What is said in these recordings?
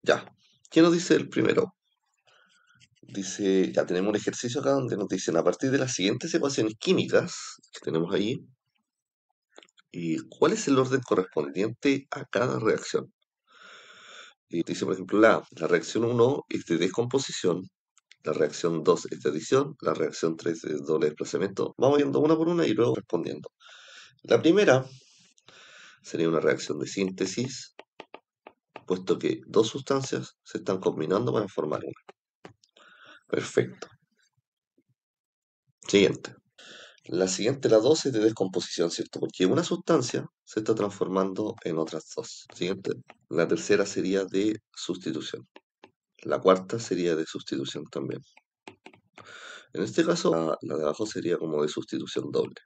Ya. ¿Qué nos dice el primero? Dice, ya tenemos un ejercicio acá donde nos dicen a partir de las siguientes ecuaciones químicas que tenemos ahí, y cuál es el orden correspondiente a cada reacción. Y dice, por ejemplo, la reacción 1 es de descomposición, la reacción 2 es de adición, la reacción 3 es doble desplazamiento. Vamos viendo una por una y luego respondiendo. La primera sería una reacción de síntesis, puesto que dos sustancias se están combinando para formar una. Perfecto. Siguiente. La siguiente, la 2, es de descomposición, ¿cierto? Porque una sustancia se está transformando en otras dos. Siguiente. La tercera sería de sustitución. La cuarta sería de sustitución también. En este caso, la de abajo sería como de sustitución doble.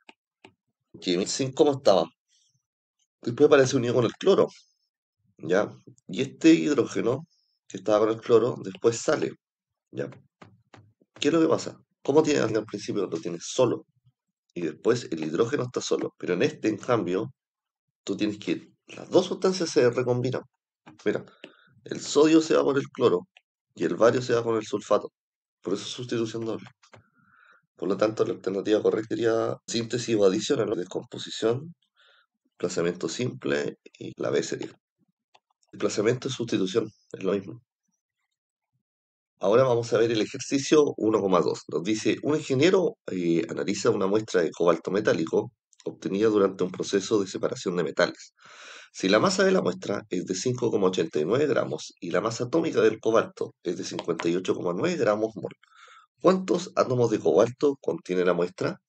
Que sin cómo estaba. Después aparece unido con el cloro, ¿ya? Y este hidrógeno que estaba con el cloro, después sale, ¿ya? ¿Qué es lo que pasa? ¿Cómo tiene al principio lo tienes solo? Y después el hidrógeno está solo. Pero en este, en cambio, tú tienes que las dos sustancias se recombinan. Mira, el sodio se va con el cloro y el bario se va con el sulfato. Por eso es sustitución doble. Por lo tanto, la alternativa correcta sería síntesis o adición a la descomposición, desplazamiento simple y la B sería. Desplazamiento es sustitución, es lo mismo. Ahora vamos a ver el ejercicio 1,2. Nos dice, un ingeniero analiza una muestra de cobalto metálico obtenida durante un proceso de separación de metales. Si la masa de la muestra es de 5,89 gramos y la masa atómica del cobalto es de 58,9 gramos mol, ¿cuántos átomos de cobalto contiene la muestra?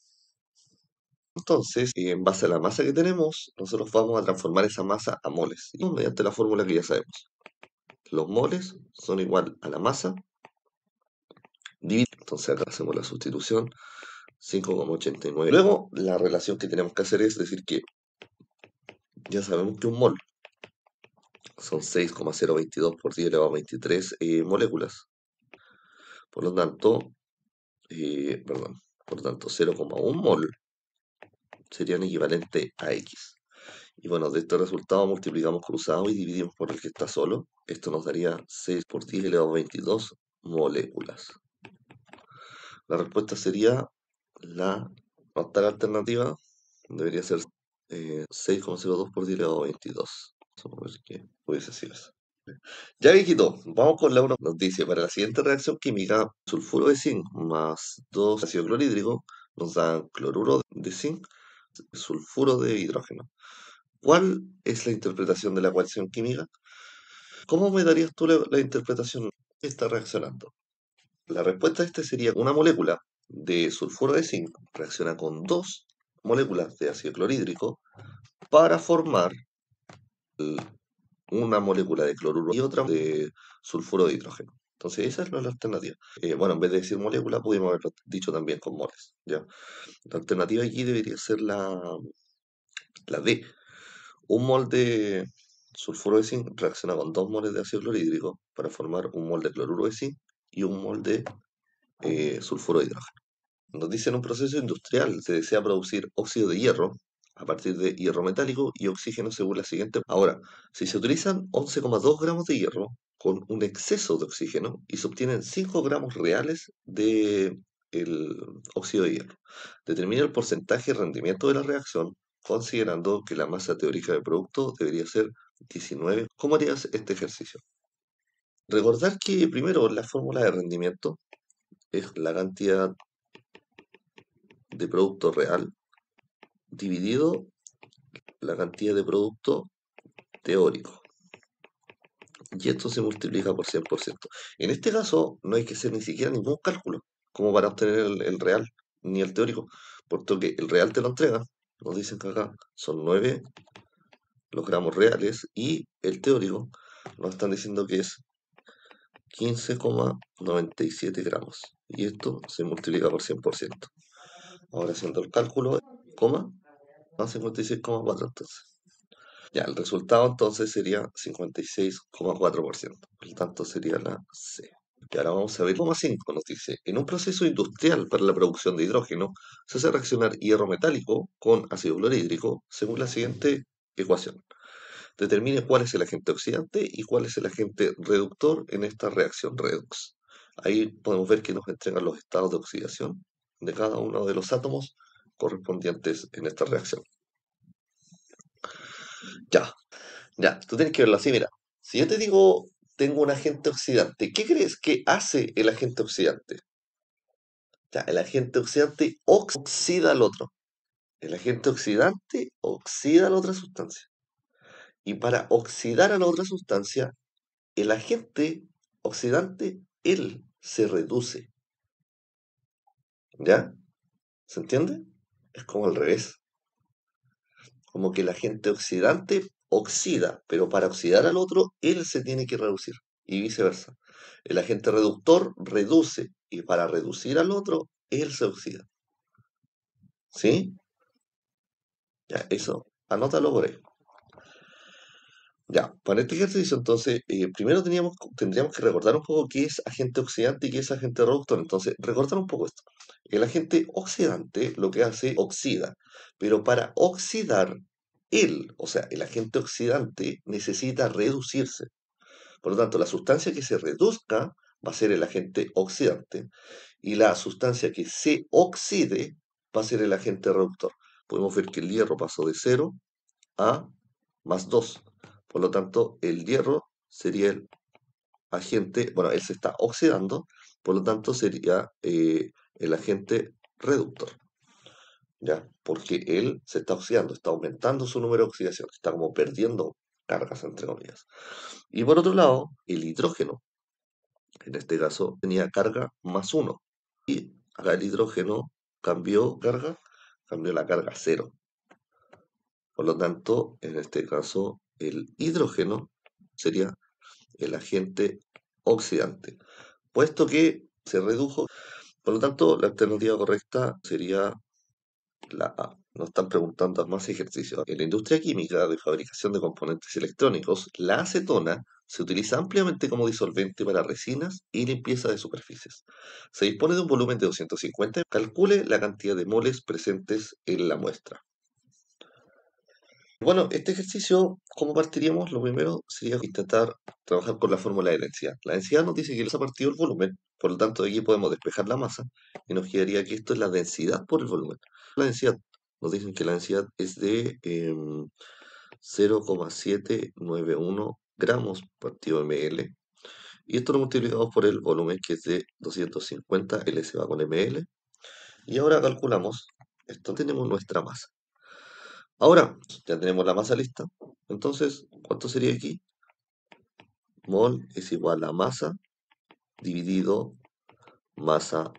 Entonces, en base a la masa que tenemos, nosotros vamos a transformar esa masa a moles, y mediante la fórmula que ya sabemos. Los moles son igual a la masa dividido. Entonces acá hacemos la sustitución, 5,89. Luego, la relación que tenemos que hacer es decir que ya sabemos que un mol son 6,022 por 10 elevado a 23 moléculas. Por lo tanto, perdón, por lo tanto 0,1 mol serían equivalente a X. Y bueno, de este resultado multiplicamos cruzado y dividimos por el que está solo. Esto nos daría 6 por 10 elevado a 22 moléculas. La respuesta sería la octava alternativa, debería ser 6,02 por 10 elevado a 22. Vamos a ver qué pudiese ser eso. Ya viejito, vamos con la 1. Nos dice, para la siguiente reacción química, sulfuro de zinc más 2 ácido clorhídrico nos dan cloruro de zinc, sulfuro de hidrógeno. ¿Cuál es la interpretación de la ecuación química? ¿Cómo me darías tú la interpretación que está reaccionando? La respuesta a este sería una molécula de sulfuro de zinc reacciona con dos moléculas de ácido clorhídrico para formar una molécula de cloruro y otra de sulfuro de hidrógeno. Entonces esa es la alternativa. Bueno, en vez de decir molécula, pudimos haberlo dicho también con moles, ¿ya? La alternativa aquí debería ser la D. Un mol de sulfuro de zinc reacciona con dos moles de ácido clorhídrico para formar un mol de cloruro de zinc y un mol de sulfuro de hidrógeno. Nos dice en un proceso industrial se desea producir óxido de hierro a partir de hierro metálico y oxígeno según la siguiente. Ahora, si se utilizan 11,2 gramos de hierro con un exceso de oxígeno y se obtienen 5 gramos reales de el óxido de hierro, determina el porcentaje de rendimiento de la reacción considerando que la masa teórica del producto debería ser 19. ¿Cómo harías este ejercicio? Recordar que primero la fórmula de rendimiento es la cantidad de producto real dividido la cantidad de producto teórico. Y esto se multiplica por 100%. En este caso, no hay que hacer ni siquiera ningún cálculo como para obtener el real, ni el teórico, porque el real te lo entrega. Nos dicen que acá son 9 los gramos reales y el teórico nos están diciendo que es 15,97 gramos. Y esto se multiplica por 100%. Ahora haciendo el cálculo, coma, a 56,4 entonces. Ya, el resultado entonces sería 56,4%. Por lo tanto, sería la C. Y ahora vamos a ver 5 nos dice, en un proceso industrial para la producción de hidrógeno, se hace reaccionar hierro metálico con ácido clorhídrico según la siguiente ecuación. Determine cuál es el agente oxidante y cuál es el agente reductor en esta reacción redox. Ahí podemos ver que nos entregan los estados de oxidación de cada uno de los átomos correspondientes en esta reacción. Ya, ya, tú tienes que verlo así, mira. Si yo te digo, tengo un agente oxidante, ¿qué crees que hace el agente oxidante? Ya, el agente oxidante oxida al otro. El agente oxidante oxida a la otra sustancia. Y para oxidar a la otra sustancia, el agente oxidante, él se reduce. ¿Ya? ¿Se entiende? Es como al revés. Como que el agente oxidante oxida, pero para oxidar al otro, él se tiene que reducir. Y viceversa. El agente reductor reduce, y para reducir al otro, él se oxida. ¿Sí? Ya, eso. Anótalo por ahí. Ya, para este ejercicio entonces, primero tendríamos que recordar un poco qué es agente oxidante y qué es agente reductor. Entonces, recordar un poco esto. El agente oxidante lo que hace, oxida, pero para oxidar, él, o sea, el agente oxidante necesita reducirse. Por lo tanto, la sustancia que se reduzca va a ser el agente oxidante y la sustancia que se oxide va a ser el agente reductor. Podemos ver que el hierro pasó de 0 a +2. Por lo tanto, el hierro sería el agente, bueno, él se está oxidando, por lo tanto sería el agente reductor, ¿ya? Porque él se está oxidando, está aumentando su número de oxidación, está como perdiendo cargas, entre comillas. Y por otro lado, el hidrógeno, en este caso, tenía carga +1. Y acá el hidrógeno cambió la carga a 0. Por lo tanto, en este caso, el hidrógeno sería el agente oxidante, puesto que se redujo. Por lo tanto, la alternativa correcta sería la A. Nos están preguntando más ejercicios. En la industria química de fabricación de componentes electrónicos, la acetona se utiliza ampliamente como disolvente para resinas y limpieza de superficies. Se dispone de un volumen de 250. Calcule la cantidad de moles presentes en la muestra. Bueno, este ejercicio, ¿cómo partiríamos? Lo primero sería intentar trabajar con la fórmula de densidad. La densidad nos dice que es a partir del volumen, por lo tanto de aquí podemos despejar la masa y nos quedaría que esto es la densidad por el volumen. La densidad, nos dicen que la densidad es de 0,791 gramos partido ml y esto lo multiplicamos por el volumen que es de 250, L se va con ml y ahora calculamos, esto tenemos nuestra masa. Ahora, ya tenemos la masa lista. Entonces, ¿cuánto sería aquí? Mol es igual a masa dividido masa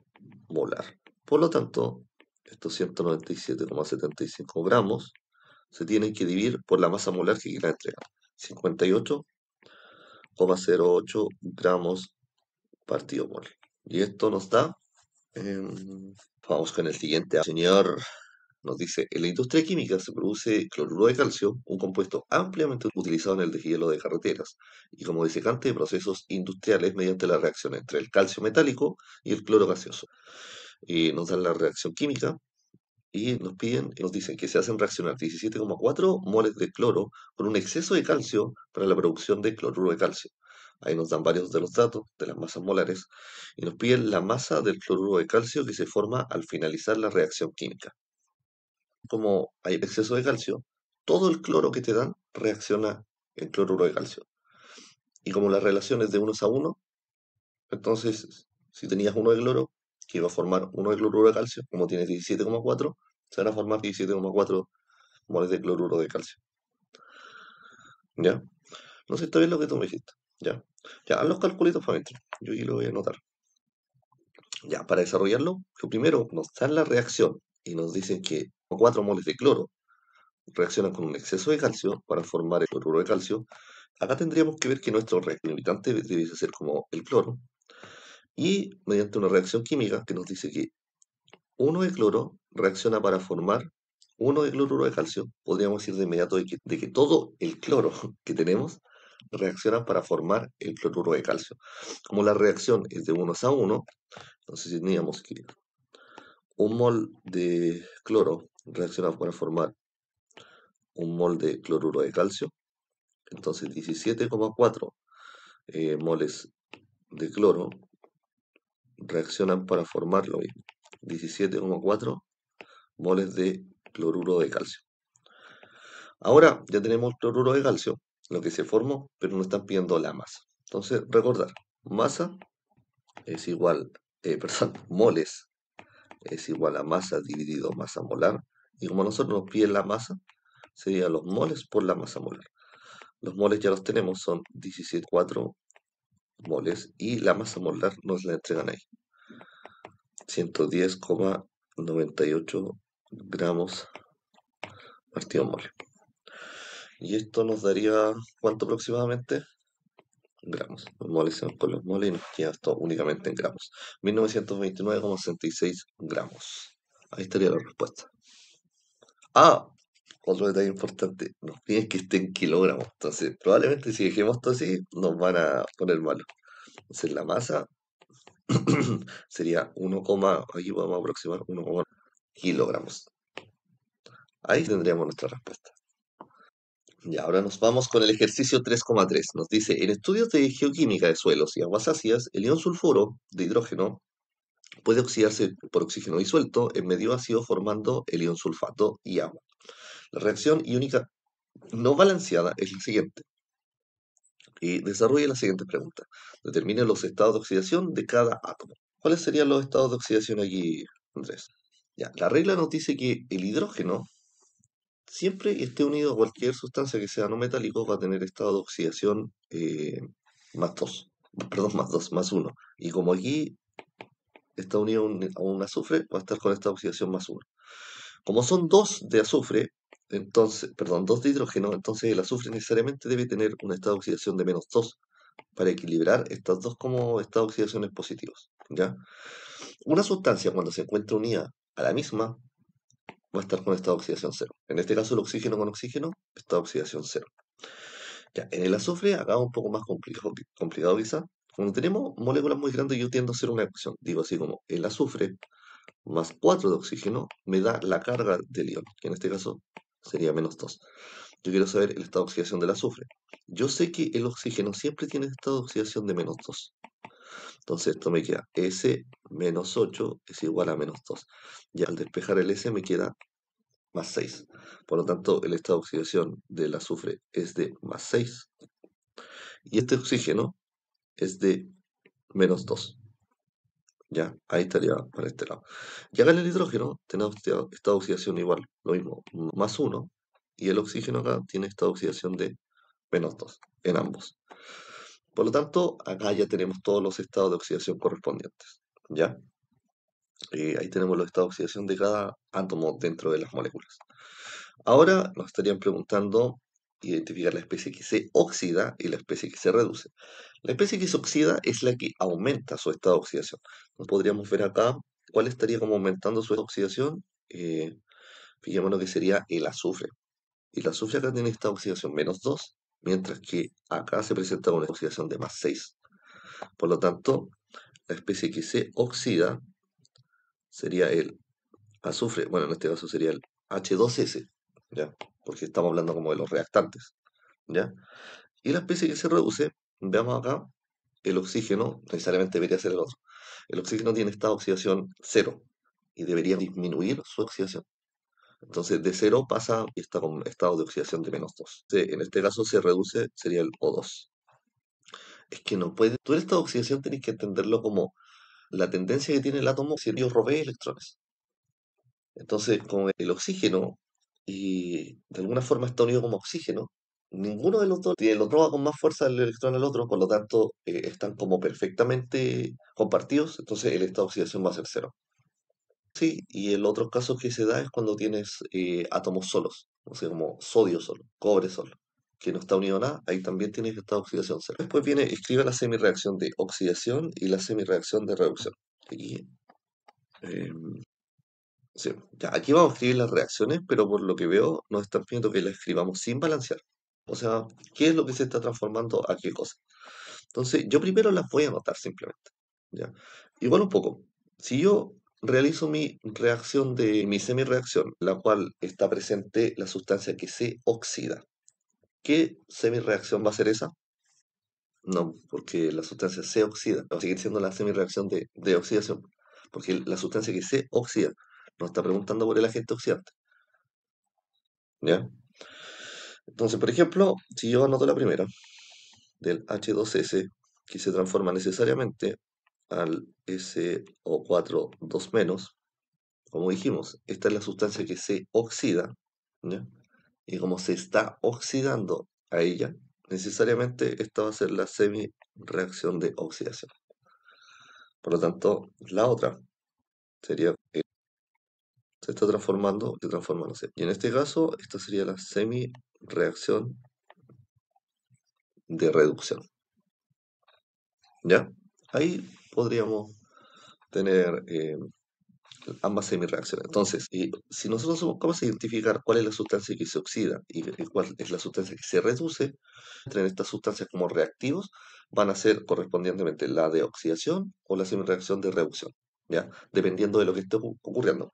molar. Por lo tanto, estos 197,75 gramos se tienen que dividir por la masa molar que quiera entregar. 58,08 gramos partido mol. Y esto nos da... vamos con el siguiente. Señor, nos dice, en la industria química se produce cloruro de calcio, un compuesto ampliamente utilizado en el deshielo de carreteras y como desecante de procesos industriales mediante la reacción entre el calcio metálico y el cloro gaseoso. Y nos dan la reacción química y nos dicen que se hacen reaccionar 17,4 moles de cloro con un exceso de calcio para la producción de cloruro de calcio. Ahí nos dan varios de los datos de las masas molares y nos piden la masa del cloruro de calcio que se forma al finalizar la reacción química. Como hay exceso de calcio, todo el cloro que te dan reacciona en cloruro de calcio. Y como la relación es de 1 a 1, entonces si tenías uno de cloro, que iba a formar uno de cloruro de calcio, como tienes 17,4, se van a formar 17,4 moles de cloruro de calcio. ¿Ya? No sé si está bien lo que tú me dijiste. ¿Ya? Ya, haz los calculitos para adentro. Yo aquí lo voy a anotar. Ya, para desarrollarlo, lo primero nos dan la reacción y nos dicen que 4 moles de cloro reaccionan con un exceso de calcio para formar el cloruro de calcio. Acá tendríamos que ver que nuestro reactor limitante debe ser como el cloro. Y mediante una reacción química que nos dice que uno de cloro reacciona para formar uno de cloruro de calcio, podríamos decir de inmediato de que todo el cloro que tenemos reacciona para formar el cloruro de calcio. Como la reacción es de 1 a 1, entonces tendríamos que un mol de cloro reacciona para formar un mol de cloruro de calcio. Entonces 17,4 moles de cloro reaccionan para formar lo mismo. 17,4 moles de cloruro de calcio. Ahora ya tenemos el cloruro de calcio, lo que se formó, pero nos están pidiendo la masa. Entonces, recordar, masa es igual, perdón, moles es igual a masa dividido masa molar. Y como nosotros nos piden la masa, serían los moles por la masa molar. Los moles ya los tenemos, son 17,4 moles y la masa molar nos la entregan ahí. 110,98 gramos partido mole. Y esto nos daría, ¿cuánto aproximadamente? Gramos. Los moles se van con los moles y nos queda esto únicamente en gramos. 1929,66 gramos. Ahí estaría la respuesta. Ah, otro detalle importante. Nos piden que esté en kilogramos. Entonces, probablemente si dejemos esto así, nos van a poner malo. Entonces, la masa sería 1, aquí podemos aproximar 1, kilogramos. Ahí tendríamos nuestra respuesta. Y ahora nos vamos con el ejercicio 3,3. Nos dice, en estudios de geoquímica de suelos y aguas ácidas, el ion sulfuro de hidrógeno puede oxidarse por oxígeno disuelto en medio ácido formando el ion sulfato y agua. La reacción iónica no balanceada es la siguiente. Y desarrolla la siguiente pregunta. Determine los estados de oxidación de cada átomo. ¿Cuáles serían los estados de oxidación aquí, Andrés? Ya, la regla nos dice que el hidrógeno siempre que esté unido a cualquier sustancia que sea no metálico, va a tener estado de oxidación más 2, perdón, más 2, más 1. Y como aquí está unido a un azufre, va a estar con esta oxidación más 1. Como son dos de azufre, entonces, perdón, dos de hidrógeno, entonces el azufre necesariamente debe tener un estado de oxidación de menos 2 para equilibrar estas dos como estados de oxidaciones positivos, ¿ya? Una sustancia cuando se encuentra unida a la misma va a estar con estado de oxidación cero. En este caso el oxígeno con oxígeno, estado de oxidación cero. Ya, en el azufre, acá un poco más complicado quizá. Cuando tenemos moléculas muy grandes, yo tiendo a hacer una ecuación. Digo así como el azufre más 4 de oxígeno me da la carga del ion, que en este caso sería menos 2. Yo quiero saber el estado de oxidación del azufre. Yo sé que el oxígeno siempre tiene estado de oxidación de menos 2. Entonces esto me queda S menos 8 es igual a menos 2. Ya al despejar el S me queda más 6. Por lo tanto, el estado de oxidación del azufre es de más 6. Y este oxígeno es de menos 2. Ya, ahí estaría para este lado. Y acá en el hidrógeno tenemos estado de oxidación igual, lo mismo, más 1. Y el oxígeno acá tiene estado de oxidación de menos 2 en ambos. Por lo tanto, acá ya tenemos todos los estados de oxidación correspondientes. ¿Ya? Ahí tenemos los estados de oxidación de cada átomo dentro de las moléculas. Ahora nos estarían preguntando identificar la especie que se oxida y la especie que se reduce. La especie que se oxida es la que aumenta su estado de oxidación. Nos podríamos ver acá cuál estaría como aumentando su oxidación. Fijémonos que sería el azufre. Y el azufre acá tiene esta oxidación menos 2, mientras que acá se presenta con una oxidación de más 6. Por lo tanto, la especie que se oxida sería el azufre, bueno, en este caso sería el H2S, ¿ya? Porque estamos hablando como de los reactantes, ¿ya? Y la especie que se reduce, veamos acá, el oxígeno, necesariamente debería ser el otro. El oxígeno tiene estado de oxidación cero y debería disminuir su oxidación. Entonces, de cero pasa y está con estado de oxidación de menos 2. En este caso se reduce, sería el O2. Es que no puede, tú el estado de oxidación tenés que entenderlo como la tendencia que tiene el átomo si yo robé electrones. Entonces, como el oxígeno y de alguna forma está unido como oxígeno, ninguno de los dos tiene, lo roba con más fuerza el electrón al otro, por lo tanto están como perfectamente compartidos, entonces el estado de oxidación va a ser cero. Sí, y el otro caso que se da es cuando tienes átomos solos, o sea, como sodio solo, cobre solo, que no está unido a nada, ahí también tienes estado de oxidación cero. Después viene, escribe la semirreacción de oxidación y la semirreacción de reducción. Aquí, em, sí, ya, aquí vamos a escribir las reacciones, pero por lo que veo nos están pidiendo que las escribamos sin balancear. O sea, ¿qué es lo que se está transformando a qué cosa? Entonces, yo primero las voy a anotar simplemente. ¿Ya? Igual un poco. Si yo realizo mi reacción de mi semireacción, la cual está presente la sustancia que se oxida. ¿Qué semireacción va a ser esa? No, porque la sustancia se oxida. Va a seguir siendo la semireacción de oxidación. Porque la sustancia que se oxida nos está preguntando por el agente oxidante. ¿Ya? Entonces, por ejemplo, si yo anoto la primera, del H2S, que se transforma necesariamente al SO4 2 menos, como dijimos, esta es la sustancia que se oxida, ¿ya? Y como se está oxidando a ella, necesariamente esta va a ser la semi-reacción de oxidación. Por lo tanto, la otra sería, se está transformando, se transforma, no sé. Y en este caso, esta sería la semi-reacción de reducción, ¿ya? Ahí podríamos tener ambas semireacciones. Entonces, si nosotros somos capaces de identificar cuál es la sustancia que se oxida y cuál es la sustancia que se reduce, entre estas sustancias como reactivos van a ser correspondientemente la de oxidación o la semireacción de reducción, ¿ya? Dependiendo de lo que esté ocurriendo.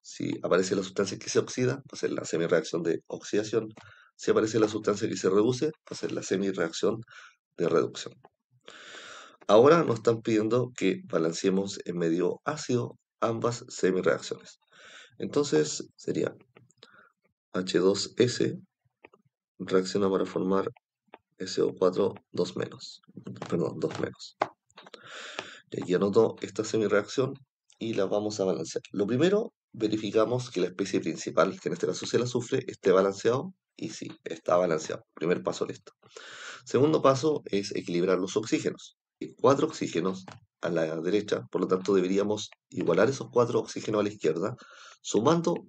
Si aparece la sustancia que se oxida, va a ser la semireacción de oxidación. Si aparece la sustancia que se reduce, va a ser la semireacción de reducción. Ahora nos están pidiendo que balanceemos en medio ácido ambas semireacciones. Entonces sería H2S reacciona para formar SO4 2 menos. Perdón, 2 menos. Y aquí anoto esta semireacción y la vamos a balancear. Lo primero, verificamos que la especie principal, que en este caso es el azufre, esté balanceado. Y sí, está balanceado. Primer paso listo. Segundo paso es equilibrar los oxígenos. Hay 4 oxígenos a la derecha, por lo tanto deberíamos igualar esos 4 oxígenos a la izquierda, sumando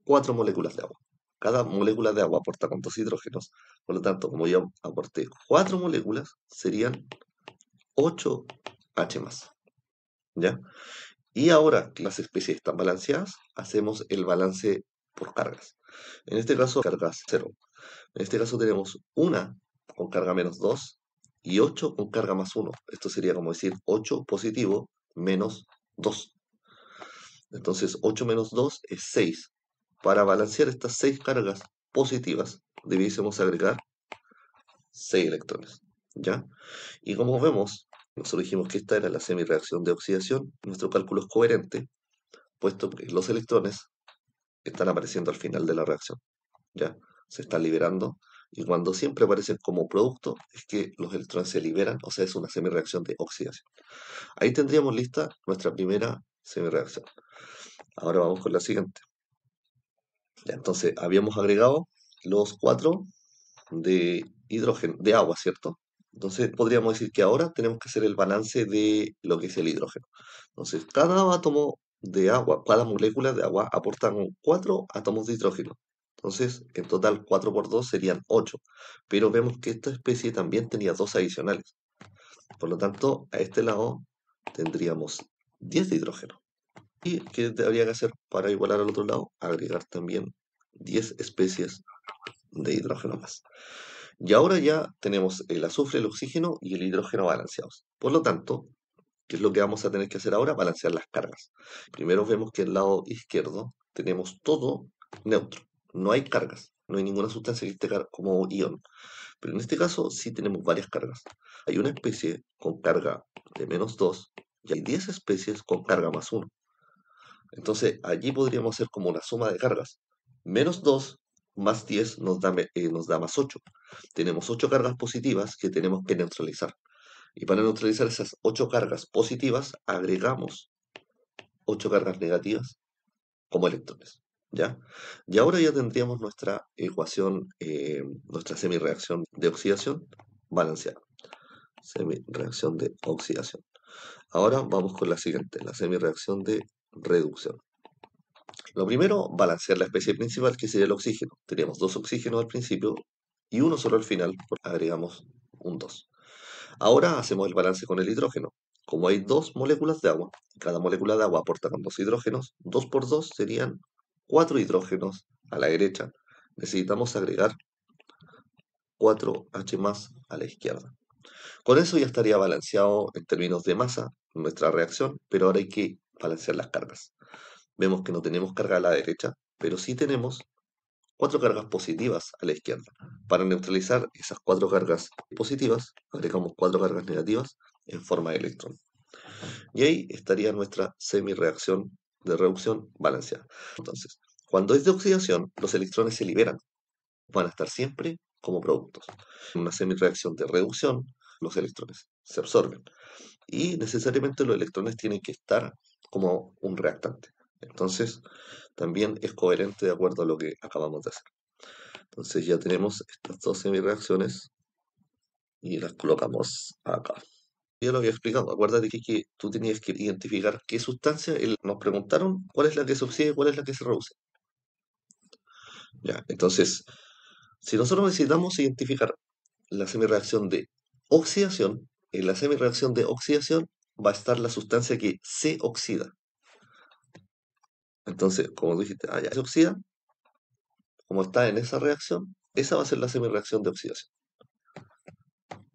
4 moléculas de agua. Cada molécula de agua aporta con 2 hidrógenos, por lo tanto, como yo aporté 4 moléculas, serían 8 H más. ¿Ya? Y ahora que las especies están balanceadas, hacemos el balance por cargas. En este caso, cargas 0. En este caso tenemos una con carga menos 2 y 8 con carga más 1. Esto sería como decir 8 positivo menos 2. Entonces 8 menos 2 es 6. Para balancear estas 6 cargas positivas, debiésemos agregar 6 electrones. ¿Ya? Y como vemos, nosotros dijimos que esta era la semireacción de oxidación. Nuestro cálculo es coherente, puesto que los electrones están apareciendo al final de la reacción. ¿Ya? Se están liberando. Y cuando siempre aparecen como producto, es que los electrones se liberan, o sea, es una semireacción de oxidación. Ahí tendríamos lista nuestra primera semireacción. Ahora vamos con la siguiente. Ya, entonces, habíamos agregado los 4 de hidrógeno, de agua, ¿cierto? Entonces, podríamos decir que ahora tenemos que hacer el balance de lo que es el hidrógeno. Entonces, cada átomo de agua, cada molécula de agua aportan 4 átomos de hidrógeno. Entonces, en total 4 por 2 serían 8. Pero vemos que esta especie también tenía 2 adicionales. Por lo tanto, a este lado tendríamos 10 de hidrógeno. ¿Y qué habría que hacer para igualar al otro lado? Agregar también 10 especies de hidrógeno más. Y ahora ya tenemos el azufre, el oxígeno y el hidrógeno balanceados. Por lo tanto, ¿qué es lo que vamos a tener que hacer ahora? Balancear las cargas. Primero vemos que el lado izquierdo tenemos todo neutro. No hay cargas. No hay ninguna sustancia que esté como ion. Pero en este caso sí tenemos varias cargas. Hay una especie con carga de menos 2 y hay 10 especies con carga más 1. Entonces allí podríamos hacer como una suma de cargas. Menos 2 más 10 nos da más 8. Tenemos 8 cargas positivas que tenemos que neutralizar. Y para neutralizar esas 8 cargas positivas, agregamos 8 cargas negativas como electrones. ¿Ya? Y ahora ya tendríamos nuestra ecuación, nuestra semireacción de oxidación balanceada. Semireacción de oxidación. Ahora vamos con la siguiente, la semireacción de reducción. Lo primero, balancear la especie principal, que sería el oxígeno. Teníamos 2 oxígenos al principio y uno solo al final, agregamos un 2. Ahora hacemos el balance con el hidrógeno. Como hay 2 moléculas de agua, cada molécula de agua aporta con 2 hidrógenos, 2 por 2 serían 4 hidrógenos a la derecha. Necesitamos agregar 4H más a la izquierda. Con eso ya estaría balanceado en términos de masa nuestra reacción, pero ahora hay que balancear las cargas. Vemos que no tenemos carga a la derecha, pero sí tenemos 4 cargas positivas a la izquierda. Para neutralizar esas 4 cargas positivas, agregamos 4 cargas negativas en forma de electrón. Y ahí estaría nuestra semireacción de reducción balanceada. Entonces, cuando es de oxidación, los electrones se liberan, van a estar siempre como productos. En una semireacción de reducción, los electrones se absorben y necesariamente los electrones tienen que estar como un reactante. Entonces, también es coherente de acuerdo a lo que acabamos de hacer. Entonces ya tenemos estas dos semireacciones y las colocamos acá. Ya lo había explicado, acuérdate que tú tenías que identificar qué sustancia, nos preguntaron cuál es la que se oxida y cuál es la que se reduce. Ya, entonces, si nosotros necesitamos identificar la semireacción de oxidación, en la semireacción de oxidación va a estar la sustancia que se oxida. Entonces, como dijiste, ya se oxida, como está en esa reacción, esa va a ser la semireacción de oxidación.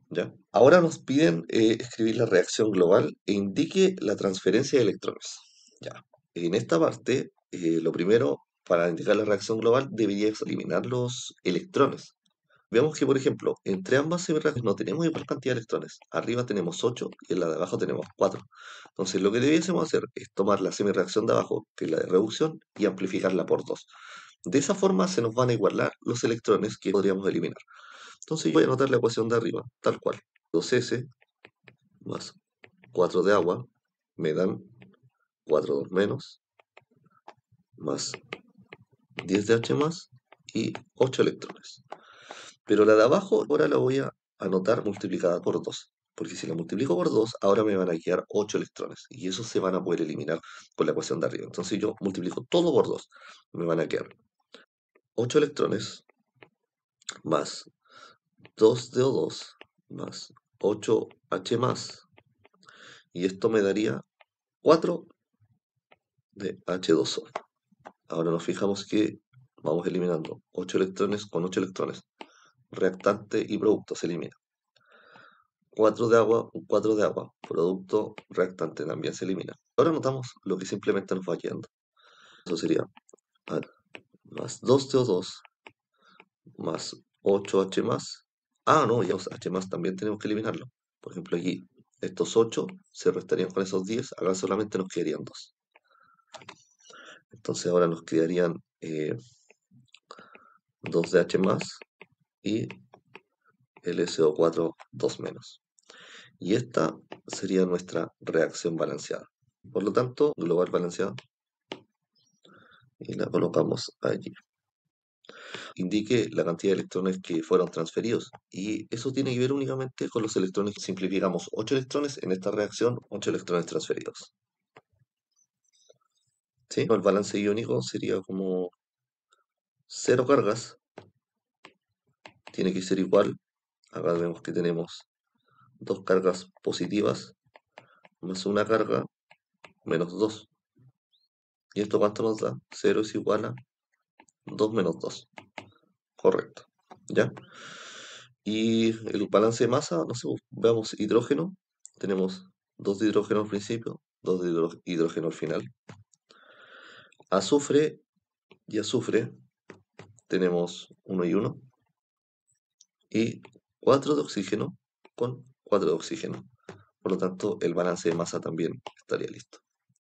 ¿Ya? Ahora nos piden escribir la reacción global e indique la transferencia de electrones. ¿Ya? En esta parte, lo primero, para indicar la reacción global, deberías eliminar los electrones. Veamos que, por ejemplo, entre ambas semireacciones no tenemos igual cantidad de electrones. Arriba tenemos 8 y en la de abajo tenemos 4. Entonces, lo que debiésemos hacer es tomar la semireacción de abajo, que es la de reducción, y amplificarla por 2. De esa forma se nos van a igualar los electrones que podríamos eliminar. Entonces, yo voy a anotar la ecuación de arriba, tal cual. 2S más 4 de agua me dan 4 menos más 10 de H más y 8 electrones. Pero la de abajo ahora la voy a anotar multiplicada por 2. Porque si la multiplico por 2, ahora me van a quedar 8 electrones. Y esos se van a poder eliminar con la ecuación de arriba. Entonces yo multiplico todo por 2. Me van a quedar 8 electrones más 2 de O2 más 8H más. Y esto me daría 4 de H2O. Ahora nos fijamos que vamos eliminando 8 electrones con 8 electrones. Reactante y producto se elimina. 4 de agua, 4 de agua. Producto reactante también se elimina. Ahora notamos lo que simplemente nos va quedando. Eso sería más 2CO2 más 8H más. Ah, no, ya H más también tenemos que eliminarlo. Por ejemplo, aquí estos 8 se restarían con esos 10. Acá solamente nos quedarían 2. Entonces ahora nos quedarían 2 de H más y el SO4 2 menos. Y esta sería nuestra reacción balanceada. Por lo tanto, global balanceada. Y la colocamos allí. Indique la cantidad de electrones que fueron transferidos. Y eso tiene que ver únicamente con los electrones. Simplificamos 8 electrones en esta reacción, 8 electrones transferidos. ¿Sí? El balance iónico sería como 0 cargas. Tiene que ser igual. Acá vemos que tenemos 2 cargas positivas más una carga menos 2. ¿Y esto cuánto nos da? 0 es igual a 2 menos 2. Correcto. ¿Ya? Y el balance de masa, no sé, veamos hidrógeno. Tenemos 2 de hidrógeno al principio, 2 de hidrógeno al final. Azufre y azufre tenemos 1 y 1. Y 4 de oxígeno con 4 de oxígeno. Por lo tanto, el balance de masa también estaría listo.